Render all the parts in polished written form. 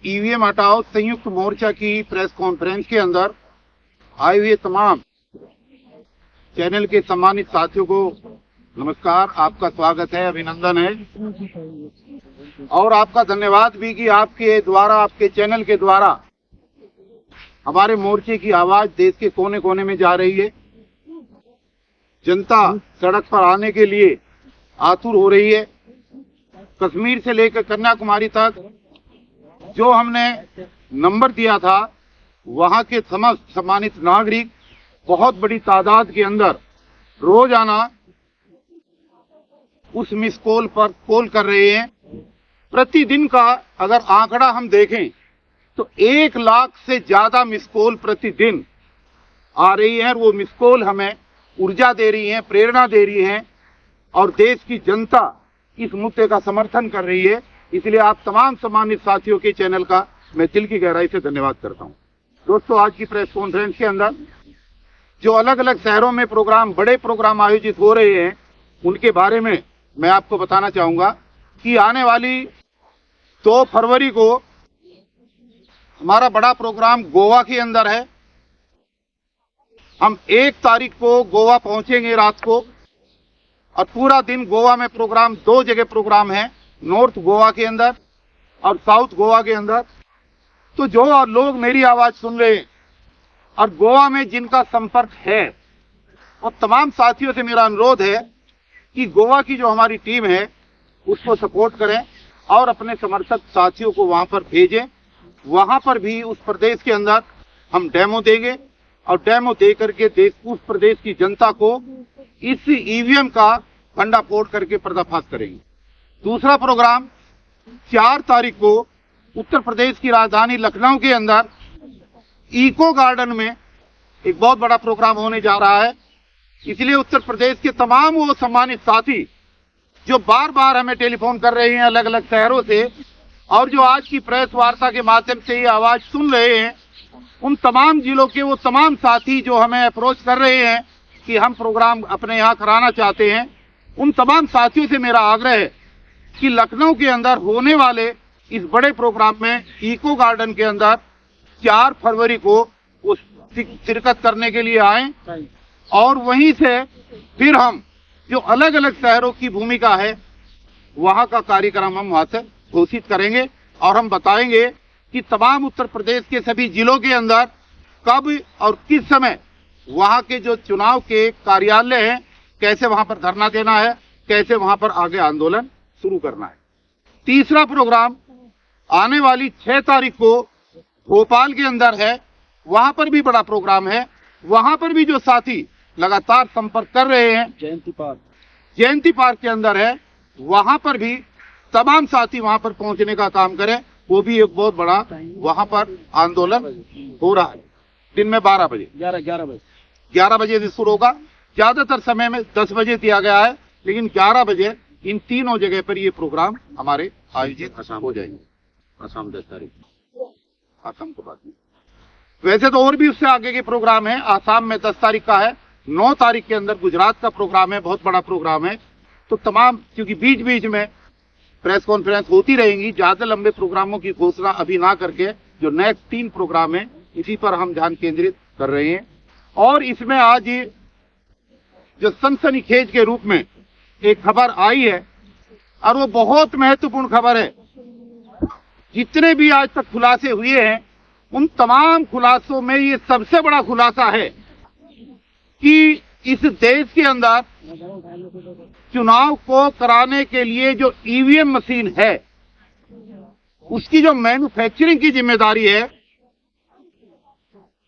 EVM हटाओ संयुक्त मोर्चा की प्रेस कॉन्फ्रेंस के अंदर आए हुए तमाम चैनल के सम्मानित साथियों को नमस्कार, आपका स्वागत है, अभिनंदन है और आपका धन्यवाद भी कि आपके द्वारा, आपके चैनल के द्वारा हमारे मोर्चे की आवाज देश के कोने कोने में जा रही है। जनता सड़क पर आने के लिए आतुर हो रही है। कश्मीर से लेकर कन्याकुमारी तक जो हमने नंबर दिया था, वहां के समस्त सम्मानित नागरिक बहुत बड़ी तादाद के अंदर रोजाना उस मिस कॉल पर कॉल कर रहे हैं। प्रतिदिन का अगर आंकड़ा हम देखें तो 1 लाख से ज्यादा मिस कॉल प्रतिदिन आ रही है। वो मिस कॉल हमें ऊर्जा दे रही है, प्रेरणा दे रही है और देश की जनता इस मुद्दे का समर्थन कर रही है। इसलिए आप तमाम सम्मानित साथियों के चैनल का मैं दिल की गहराई से धन्यवाद करता हूं। दोस्तों, आज की प्रेस कॉन्फ्रेंस के अंदर जो अलग अलग शहरों में प्रोग्राम, बड़े प्रोग्राम आयोजित हो रहे हैं, उनके बारे में मैं आपको बताना चाहूंगा कि आने वाली 2 फरवरी को हमारा बड़ा प्रोग्राम गोवा के अंदर है। हम 1 तारीख को गोवा पहुंचेंगे रात को और पूरा दिन गोवा में प्रोग्राम, 2 जगह प्रोग्राम है, नॉर्थ गोवा के अंदर और साउथ गोवा के अंदर। तो जो और लोग मेरी आवाज सुन रहे हैं और गोवा में जिनका संपर्क है, और तमाम साथियों से मेरा अनुरोध है कि गोवा की जो हमारी टीम है उसको सपोर्ट करें और अपने समर्थक साथियों को वहां पर भेजें। वहां पर भी उस प्रदेश के अंदर हम डेमो देंगे और डेमो दे करके उस प्रदेश की जनता को इस ईवीएम का भंडाफोड़ करके पर्दाफाश करेंगे। दूसरा प्रोग्राम 4 तारीख को उत्तर प्रदेश की राजधानी लखनऊ के अंदर इको गार्डन में एक बहुत बड़ा प्रोग्राम होने जा रहा है। इसलिए उत्तर प्रदेश के तमाम वो सम्मानित साथी जो बार बार हमें टेलीफोन कर रहे हैं अलग अलग शहरों से और जो आज की प्रेस वार्ता के माध्यम से ये आवाज सुन रहे हैं, उन तमाम जिलों के वो तमाम साथी जो हमें अप्रोच कर रहे हैं कि हम प्रोग्राम अपने यहाँ कराना चाहते हैं, उन तमाम साथियों से मेरा आग्रह है कि लखनऊ के अंदर होने वाले इस बड़े प्रोग्राम में इको गार्डन के अंदर 4 फरवरी को उस शिरकत करने के लिए आए और वहीं से फिर हम जो अलग अलग शहरों की भूमिका है वहां का कार्यक्रम हम वहां से घोषित करेंगे और हम बताएंगे कि तमाम उत्तर प्रदेश के सभी जिलों के अंदर कब और किस समय वहां के जो चुनाव के कार्यालय हैं, कैसे वहां पर धरना देना है, कैसे वहां पर आगे आंदोलन शुरू करना है। तीसरा प्रोग्राम आने वाली 6 तारीख को भोपाल के अंदर है। वहां पर भी बड़ा प्रोग्राम है। वहां पर भी जो साथी लगातार संपर्क कर रहे हैं, जयंती पार्क के अंदर है, वहां पर भी तमाम साथी वहां पर पहुंचने का काम करें। वो भी एक बहुत बड़ा वहां पर आंदोलन हो रहा है। दिन में 12 बजे 11 बजे से शुरू होगा। ज्यादातर समय में 10 बजे दिया गया है, लेकिन 11 बजे इन तीनों जगह पर ये प्रोग्राम हमारे आयोजित हो जाएंगे। असम 10 तारीख, असम के बाद में वैसे तो और भी उससे आगे के प्रोग्राम है। आसाम में 10 तारीख का है। 9 तारीख के अंदर गुजरात का प्रोग्राम है, बहुत बड़ा प्रोग्राम है। तो तमाम, क्योंकि बीच बीच में प्रेस कॉन्फ्रेंस होती रहेंगी, ज्यादा लंबे प्रोग्रामों की घोषणा अभी ना करके जो नेक्स्ट 3 प्रोग्राम है इसी पर हम ध्यान केंद्रित कर रहे हैं। और इसमें आज जो सनसनीखेज के रूप में एक खबर आई है और वो बहुत महत्वपूर्ण खबर है। जितने भी आज तक खुलासे हुए हैं उन तमाम खुलासों में ये सबसे बड़ा खुलासा है कि इस देश के अंदर चुनाव को कराने के लिए जो ईवीएम मशीन है उसकी जो मैन्युफैक्चरिंग की जिम्मेदारी है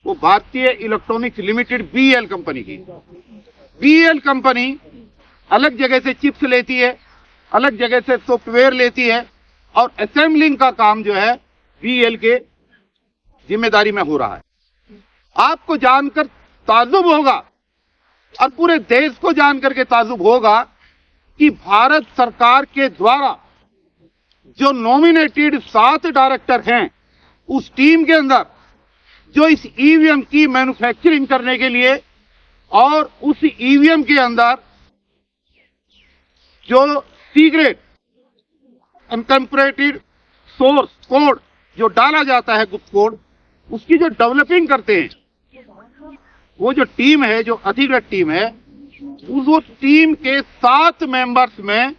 वो भारतीय इलेक्ट्रॉनिक्स लिमिटेड बीएल कंपनी की। बीएल कंपनी अलग जगह से चिप्स लेती है, अलग जगह से सॉफ्टवेयर लेती है और असेंबलिंग का काम जो है बीएल के जिम्मेदारी में हो रहा है। आपको जानकर ताज्जुब होगा और पूरे देश को जानकर के ताज्जुब होगा कि भारत सरकार के द्वारा जो नॉमिनेटेड 7 डायरेक्टर हैं, उस टीम के अंदर जो इस ईवीएम की मैन्युफैक्चरिंग करने के लिए और उस ईवीएम के अंदर जो सीक्रेट एनकैप्सुलेटेड सोर्स कोड जो डाला जाता है गुप्त कोड, उसकी जो डेवलपिंग करते हैं, वो जो टीम है, जो अधिकृत टीम है, उस टीम के 7 मेंबर्स में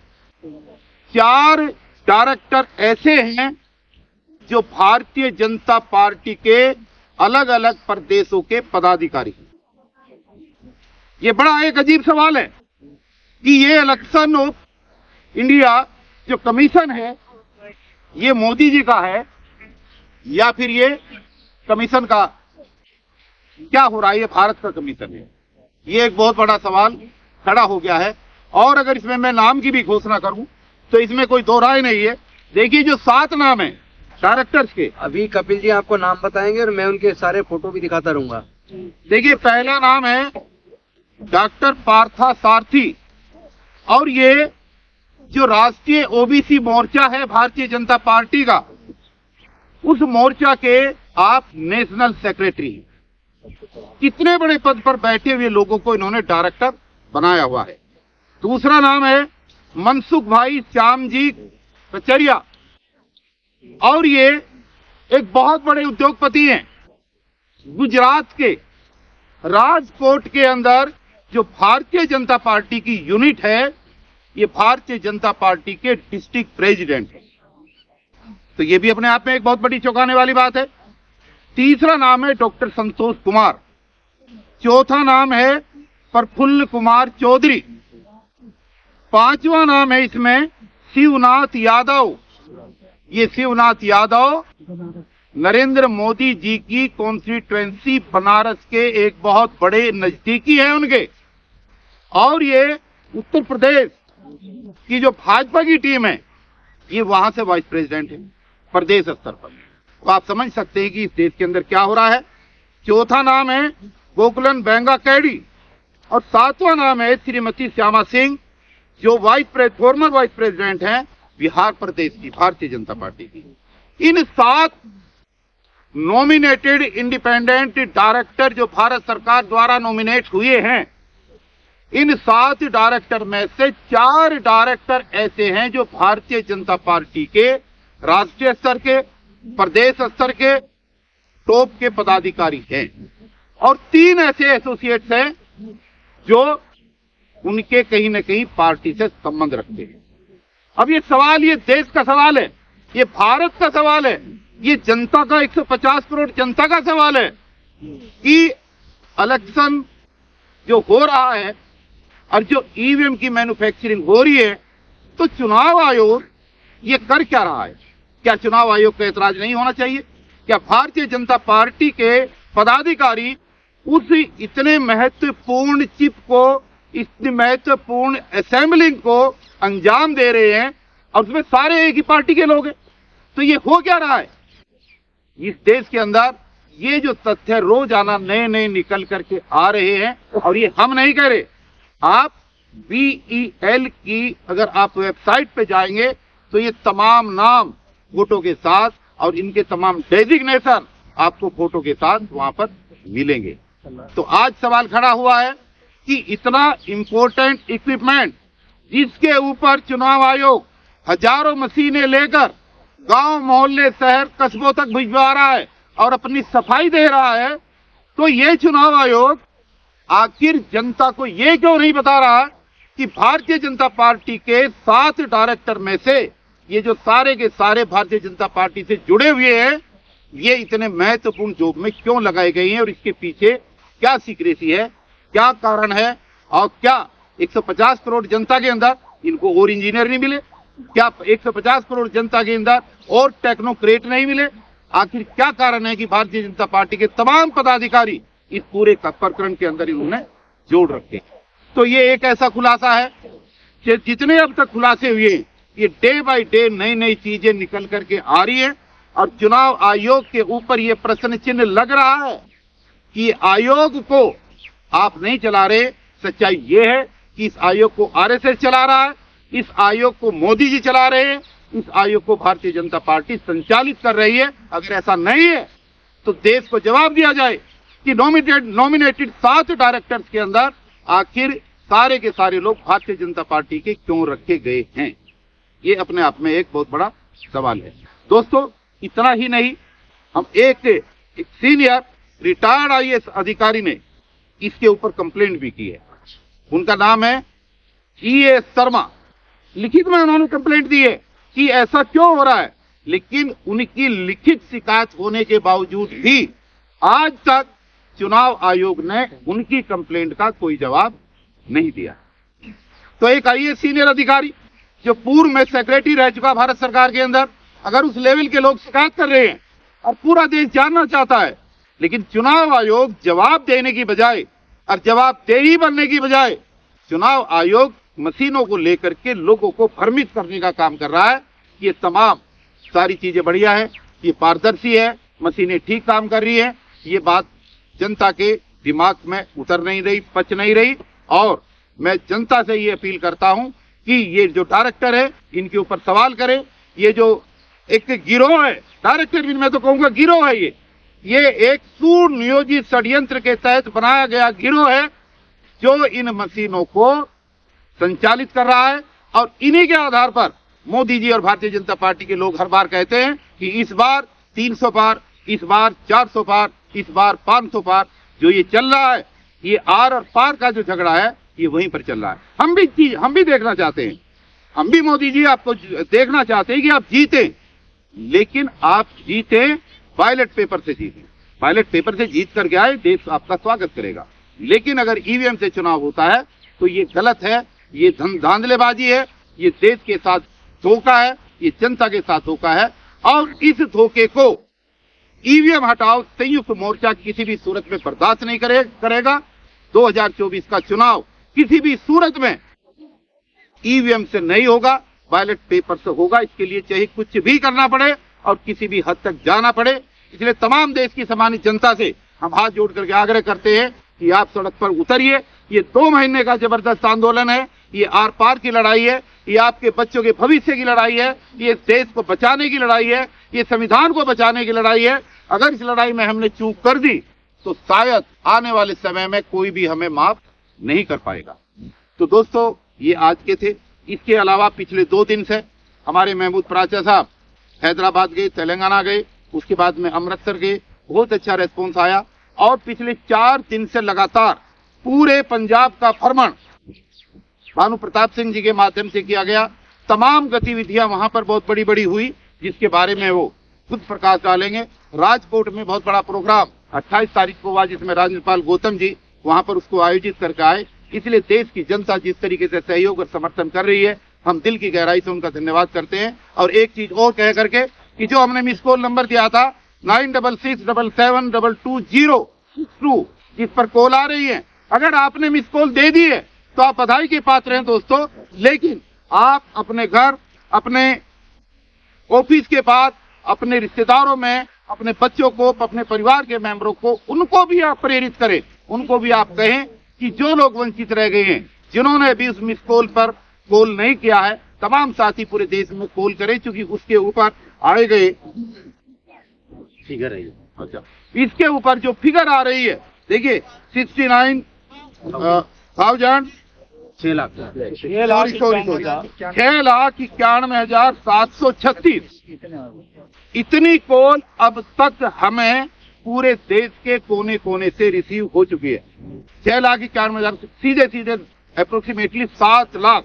4 डायरेक्टर ऐसे हैं जो भारतीय जनता पार्टी के अलग अलग प्रदेशों के पदाधिकारी हैं। ये बड़ा एक अजीब सवाल है कि ये इलेक्शन ऑफ इंडिया जो कमीशन है, ये मोदी जी का है या फिर ये कमीशन का क्या हो रहा है, ये भारत का कमीशन है? ये एक बहुत बड़ा सवाल खड़ा हो गया है। और अगर इसमें मैं नाम की भी घोषणा करूं तो इसमें कोई दो राय नहीं है। देखिए, जो 7 नाम है डायरेक्टर्स के, अभी कपिल जी आपको नाम बताएंगे और मैं उनके सारे फोटो भी दिखाता रहूंगा। देखिए, पहला नाम है डॉक्टर पार्था सारथी, और ये जो राष्ट्रीय ओबीसी मोर्चा है भारतीय जनता पार्टी का, उस मोर्चा के आप नेशनल सेक्रेटरी हैं। कितने बड़े पद पर बैठे हुए लोगों को इन्होंने डायरेक्टर बनाया हुआ है। दूसरा नाम है मनसुख भाई श्यामजी कचरिया, और ये एक बहुत बड़े उद्योगपति हैं। गुजरात के राजकोट के अंदर जो भारतीय जनता पार्टी की यूनिट है, ये भारतीय जनता पार्टी के डिस्ट्रिक्ट प्रेसिडेंट है। तो ये भी अपने आप में एक बहुत बड़ी चौंकाने वाली बात है। तीसरा नाम है डॉक्टर संतोष कुमार। चौथा नाम है प्रफुल्ल कुमार चौधरी। पांचवा नाम है इसमें शिवनाथ यादव। ये शिवनाथ यादव नरेंद्र मोदी जी की कॉन्स्टिट्यूएंसी बनारस के एक बहुत बड़े नजदीकी हैं उनके। और ये उत्तर प्रदेश की जो भाजपा की टीम है, ये वहां से वाइस प्रेसिडेंट है प्रदेश स्तर पर। तो आप समझ सकते हैं कि इस देश के अंदर क्या हो रहा है। चौथा नाम है गोकुलन बेंगा कैडी, और 7वां नाम है श्रीमती श्यामा सिंह, जो फॉर्मर वाइस प्रेसिडेंट हैं बिहार प्रदेश की भारतीय जनता पार्टी की। इन 7 नॉमिनेटेड इंडिपेंडेंट डायरेक्टर जो भारत सरकार द्वारा नॉमिनेट हुए हैं, इन 7 डायरेक्टर में से 4 डायरेक्टर ऐसे हैं जो भारतीय जनता पार्टी के राष्ट्रीय स्तर के, प्रदेश स्तर के टॉप के पदाधिकारी हैं, और 3 ऐसे एसोसिएट्स हैं जो उनके कहीं न कहीं पार्टी से संबंध रखते हैं। अब ये सवाल, ये देश का सवाल है, ये भारत का सवाल है, ये जनता का 150 करोड़ जनता का सवाल है कि इलेक्शन जो हो रहा है और जो ईवीएम की मैन्युफैक्चरिंग हो रही है, तो चुनाव आयोग ये कर क्या रहा है? क्या चुनाव आयोग का ऐतराज नहीं होना चाहिए? क्या भारतीय जनता पार्टी के पदाधिकारी उस इतने महत्वपूर्ण चिप को, इतनी महत्वपूर्ण असेंबलिंग को अंजाम दे रहे हैं और उसमें सारे एक ही पार्टी के लोग हैं? तो ये हो क्या रहा है इस देश के अंदर? ये जो तथ्य रोजाना नए नए निकल करके आ रहे हैं, और ये हम नहीं कह रहे, आप BEL की अगर आप वेबसाइट पे जाएंगे तो ये तमाम नाम फोटो के साथ और इनके तमाम डेजिग्नेशन आपको फोटो के साथ वहां पर मिलेंगे। तो आज सवाल खड़ा हुआ है कि इतना इंपॉर्टेंट इक्विपमेंट जिसके ऊपर चुनाव आयोग हजारों मशीनें लेकर गांव मोहल्ले शहर कस्बों तक भिजवा रहा है और अपनी सफाई दे रहा है, तो ये चुनाव आयोग आखिर जनता को ये क्यों नहीं बता रहा कि भारतीय जनता पार्टी के 7 डायरेक्टर में से ये जो सारे के सारे भारतीय जनता पार्टी से जुड़े हुए हैं, ये इतने महत्वपूर्ण जॉब में क्यों लगाए गए हैं और इसके पीछे क्या सीक्रेसी है, क्या कारण है, और क्या 150 करोड़ जनता के अंदर इनको और इंजीनियर नहीं मिले? क्या 150 करोड़ जनता के अंदर और टेक्नोक्रेट नहीं मिले? आखिर क्या कारण है कि भारतीय जनता पार्टी के तमाम पदाधिकारी इस पूरे प्रकरण के अंदर इन्होंने जोड़ रखे? तो ये एक ऐसा खुलासा है कि जितने अब तक खुलासे हुए, ये डे बाय डे नई नई चीजें निकल करके आ रही है, और चुनाव आयोग के ऊपर ये प्रश्न चिन्ह लग रहा है कि आयोग को आप नहीं चला रहे। सच्चाई ये है कि इस आयोग को RSS चला रहा है, इस आयोग को मोदी जी चला रहे हैं, इस आयोग को भारतीय जनता पार्टी संचालित कर रही है। अगर ऐसा नहीं है तो देश को जवाब दिया जाए कि नॉमिनेटेड 7 डायरेक्टर्स के अंदर आखिर सारे के सारे लोग भारतीय जनता पार्टी के क्यों रखे गए हैं? ये अपने आप में एक बहुत बड़ा सवाल है। दोस्तों, इतना ही नहीं, हम एक सीनियर रिटायर्ड आईएएस अधिकारी ने इसके ऊपर कंप्लेंट भी की है। उनका नाम है GA शर्मा। लिखित में उन्होंने कंप्लेंट दी है कि ऐसा क्यों हो रहा है, लेकिन उनकी लिखित शिकायत होने के बावजूद भी आज तक चुनाव आयोग ने उनकी कंप्लेंट का कोई जवाब नहीं दिया। तो एक आईएएस सीनियर अधिकारी जो पूर्व में सेक्रेटरी रह चुका भारत सरकार के अंदर, अगर उस लेवल के लोग शिकायत कर रहे हैं और पूरा देश जानना चाहता है, लेकिन चुनाव आयोग जवाब देने की बजाय और जवाबदेही बनने की बजाय चुनाव आयोग मशीनों को लेकर के लोगों को भ्रमित करने का काम कर रहा है। ये तमाम सारी चीजें बढ़िया है, ये पारदर्शी है, मशीनें ठीक काम कर रही है, ये बात जनता के दिमाग में उतर नहीं रही, पच नहीं रही। और मैं जनता से ये अपील करता हूं कि ये जो डायरेक्टर है इनके ऊपर सवाल करें। ये जो एक गिरोह है, डायरेक्टर भी मैं तो कहूंगा गिरोह है, ये एक सुनियोजित षड्यंत्र के तहत बनाया गया गिरोह है जो इन मशीनों को संचालित कर रहा है। और इन्हीं के आधार पर मोदी जी और भारतीय जनता पार्टी के लोग हर बार कहते हैं कि इस बार 300 पार, इस बार 400 पार, इस बार 500 पार। जो ये चल रहा है, ये आर और पार का जो झगड़ा है, ये वहीं पर चल रहा है। हम भी देखना चाहते हैं, हम भी मोदी जी आपको देखना चाहते हैं कि आप जीते, लेकिन आप जीते बैलेट पेपर से जीते। बैलेट पेपर से जीत करके आए, देश आपका स्वागत करेगा। लेकिन अगर ईवीएम से चुनाव होता है तो ये गलत है, ये धांधलेबाजी है, ये देश के साथ धोखा है, ये जनता के साथ धोखा है। और इस धोखे को ईवीएम हटाओ संयुक्त मोर्चा किसी भी सूरत में बर्दाश्त नहीं करेगा। 2024 का चुनाव किसी भी सूरत में ईवीएम से नहीं होगा, बैलेट पेपर से होगा। इसके लिए चाहे कुछ भी करना पड़े और किसी भी हद तक जाना पड़े। इसलिए तमाम देश की सम्मानित जनता से हम हाथ जोड़ करके आग्रह करते हैं कि आप सड़क पर उतरिए। ये 2 महीने का जबरदस्त आंदोलन है, ये आर पार की लड़ाई है, ये आपके बच्चों के भविष्य की लड़ाई है, ये देश को बचाने की लड़ाई है, ये संविधान को बचाने की लड़ाई है। अगर इस लड़ाई में हमने चूक कर दी तो शायद आने वाले समय में कोई भी हमें माफ नहीं कर पाएगा। तो दोस्तों, ये आज के थे। इसके अलावा पिछले 2 दिन से हमारे महमूद प्राचा साहब हैदराबाद गए, तेलंगाना गए, उसके बाद में अमृतसर गए, बहुत अच्छा रेस्पॉन्स आया। और पिछले 4 दिन से लगातार पूरे पंजाब का भ्रमण भानु प्रताप सिंह जी के माध्यम से किया गया। तमाम गतिविधियां वहां पर बहुत बड़ी बड़ी हुई, जिसके बारे में वो खुद प्रकाश डालेंगे। राजकोट में बहुत बड़ा प्रोग्राम 28 तारीख को हुआ, जिसमें राज्यपाल गौतम जी वहां पर उसको आयोजित करके आए। इसलिए देश की जनता जिस तरीके से सहयोग और समर्थन कर रही है, हम दिल की गहराई से उनका धन्यवाद करते हैं। और एक चीज और कह करके कि जो हमने मिस कॉल नंबर दिया था 96677202, जिस पर कॉल आ रही है, अगर आपने मिस कॉल दे दी है तो आप बधाई के पात्र हैं दोस्तों। लेकिन आप अपने घर, अपने ऑफिस के पास, अपने रिश्तेदारों में, अपने बच्चों को, अपने परिवार के मेंबरों को, उनको भी आप प्रेरित करें, उनको भी आप कहें कि जो लोग वंचित रह गए हैं, जिन्होंने अभी उस मिस कॉल पर कॉल नहीं किया है, तमाम साथी पूरे देश में कॉल करें, क्योंकि उसके ऊपर आए गए फिगर है। अच्छा, इसके ऊपर जो फिगर आ रही है, देखिए 6,91,736 इतनी कॉल अब तक हमें पूरे देश के कोने कोने से रिसीव हो चुकी है। 6,91,000 सीधे अप्रोक्सीमेटली 7 लाख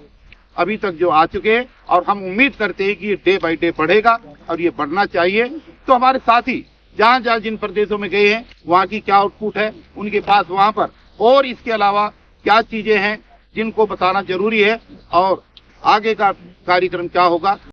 अभी तक जो आ चुके हैं। और हम उम्मीद करते हैं कि ये डे बाय डे बढ़ेगा और ये बढ़ना चाहिए। तो हमारे साथी जहां जहां जिन प्रदेशों में गए हैं, वहां की क्या आउटपुट है उनके पास, वहां पर और इसके अलावा क्या चीजें हैं जिनको बताना जरूरी है और आगे का कार्यक्रम क्या होगा